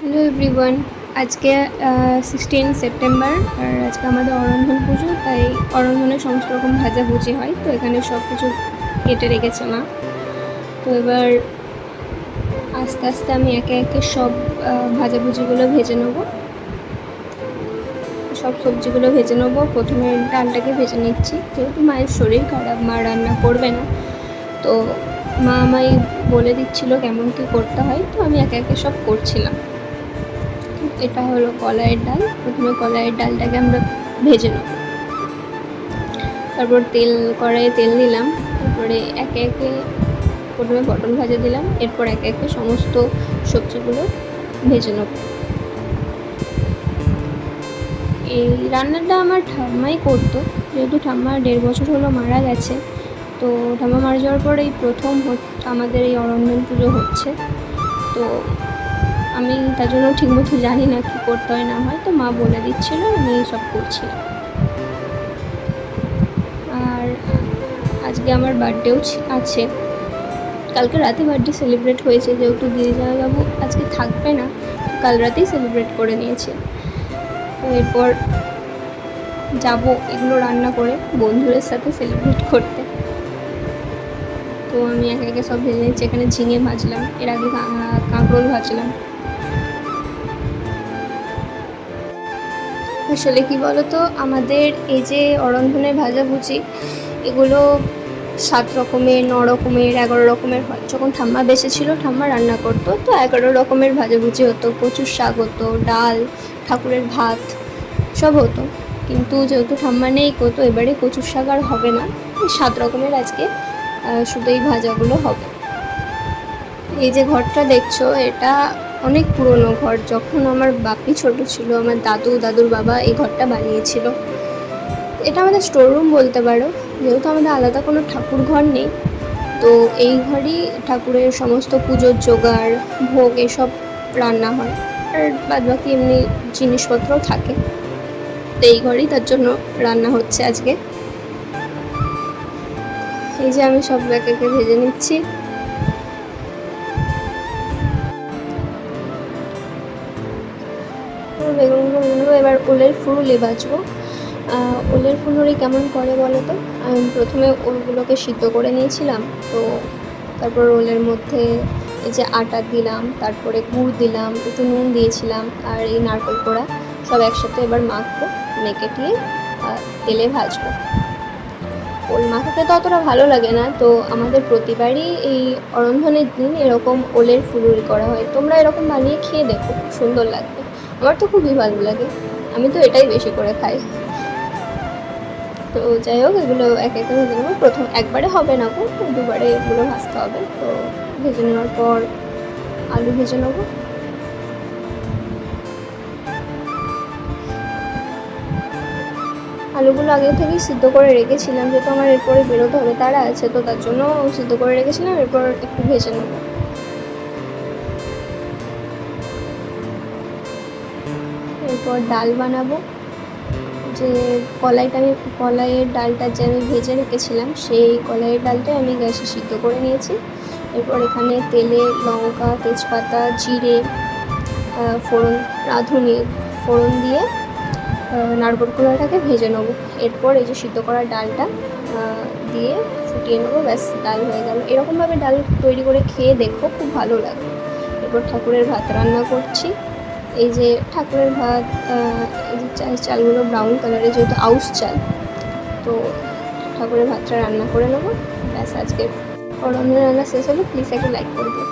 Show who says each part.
Speaker 1: Hello everyone, আজকে 16 September আর আজকে আমাদের অরন্ধন পুজো, তাই অরন্ধনের সমস্ত রকম ভাজাভুজি হয়। তো এখানে সব কিছু কেটে রেখেছে মা। তো এবার আস্তে আস্তে আমি একে একে সব ভাজাভুজিগুলো ভেজে নেবো, সব সবজিগুলো ভেজে নেবো। প্রথমে ডালটাকে ভেজে নিচ্ছি, যেহেতু মায়ের শরীর খারাপ, মা রান্না করবে না, তো মা আমায় বলে দিচ্ছিলো কেমন কী করতে হয়, তো আমি একে একে সব করছিলাম। এটা হলো কলাইয়ের ডাল। প্রথমে কলাইয়ের ডালটাকে আমরা ভেজে নেব, তারপর কড়াইয়ে তেল দিলাম, তারপরে একে একে প্রথমে পটল ভাজা দিলাম, এরপর একে একে সমস্ত সবজিগুলো ভেজে নেব। এই রান্নাটা আমার ঠাম্মাই করতো, যেহেতু ঠাম্মা 1.5 বছর হলো মারা গেছে। তো ঠাম্মা মারা যাওয়ার পর এই প্রথম আমাদের এই অরন্ধন পুজো হচ্ছে। তো আমি তার জন্য ঠিকমতো জানি না কী করতে হয় না হয়, তো মা বলে দিচ্ছিলো, আমি সব করছিলাম। আর আজকে আমার বার্থডেও আছে, কালকে রাতে বার্থডে সেলিব্রেট হয়েছে, যেহেতু দিদিজামাইবাবু আজকে থাকবে না, কাল রাতেই সেলিব্রেট করে নিয়েছে। তো এরপর যাব এগুলো রান্না করে বন্ধুদের সাথে সেলিব্রেট করতে। তো আমি একে একে সব ভেজে নিচ্ছি। এখানে ঝিঙে ভাজলাম, এর আগে কাঁকরোল ভাজলাম। আসলে কি বলতো, আমাদের এই যে অরন্ধনের ভাজাভুজি, এগুলো 7 রকমের, 9 রকমের, 11 রকমের হয়। যখন ঠাম্মা বেঁচে ছিল, ঠাম্মা রান্না করতো, তো 11 রকমের ভাজাভুজি হতো। কচুর শাক হতো, ডাল, ঠাকুরের ভাত সব হতো। কিন্তু যেহেতু ঠাম্মা নেই, তো এবারে কচুর শাক আর হবে না, 7 রকমের আজকে শুধু এই ভাজাগুলো হবে। এই যে ঘরটা দেখছো, এটা অনেক পুরনো ঘর। যখন আমার বাপি ছোট ছিল, আমার দাদুর বাবা এই ঘরটা বানিয়েছিল। এটা আমাদের স্টোর রুম বলতে পারো, যেহেতু আমাদের আলাদা কোনো ঠাকুর ঘর নেই। তো এই ঘরই ঠাকুরের সমস্ত পুজোর জোগাড়, ভোগ এসব রান্না হয়, আর বাদবাকি এমনি জিনিসপত্রও থাকে। তো এই ঘরেই তার জন্য রান্না হচ্ছে আজকে। এই যে আমি সব একে একে ভেজে নিচ্ছি। বেগুনগুলো ভেজে নেবো। এবার ওলের ফুলুরি ভাজবো। ওলের ফুলুরি কেমন করে বলো তো? আমি প্রথমে ওলগুলোকে সিদ্ধ করে নিয়েছিলাম। তো তারপর ওলের মধ্যে এই যে আটা দিলাম, তারপরে গুড় দিলাম, একটু নুন দিয়েছিলাম, আর এই নারকেল কোড়া সব একসাথে এবার মাখবো। মেখে দিয়ে তেলে ভাজবো। ওল মাখাতে তো অতটা ভালো লাগে না, তো আমাদের প্রতিবারই এই অরন্ধনের দিন এরকম ওলের ফুলুরি করা হয়। তোমরা এরকম বানিয়ে খেয়ে দেখো, খুব সুন্দর লাগবে। আমার তো খুবই ভালো লাগে, আমি তো এটাই বেশি করে খাই। তো যাই হোক, এগুলো এক একে ভেজে নেবো। প্রথম একবারে হবে না গো, 2বারে এগুলো ভাজতে হবে। তো ভেজে নেওয়ার পর আলু ভেজে নেবো। আলুগুলো আগে থেকেই সিদ্ধ করে রেখেছিলাম, যেহেতু আমার এরপরে বেরোতে হবে, তারা আছে, তো তার জন্য সিদ্ধ করে রেখেছিলাম। এরপর একটু ভেজে নেবো। এরপর ডাল বানাবো। যে কলাইয়ের ডালটা যে আমি ভেজে রেখেছিলাম, সেই কলাইয়ের ডালটাই আমি গ্যাসে সিদ্ধ করে নিয়েছি। এরপর এখানে তেলে লঙ্কা, তেজপাতা, জিরে, রাঁধুনি ফোড়ন দিয়ে নারকেল কোড়াটাকে ভেজে নেবো। এরপর এই যে সিদ্ধ করা ডালটা দিয়ে ফুটিয়ে নেবো, ব্যাস ডাল হয়ে গেল। এরকমভাবে ডাল তৈরি করে খেয়ে দেখো, খুব ভালো লাগে। এরপর ঠাকুরের ভাত রান্না করছি। এই যে ঠাকুরের ভাত, এই যে চালগুলো ব্রাউন কালারের, যেহেতু আউশ চাল, তো ঠাকুরের ভাতটা রান্না করে নেবো, ব্যাস। আজকে অরন্ধনের রান্না শেষ হলো। প্লিজ একটা লাইক করে দিও।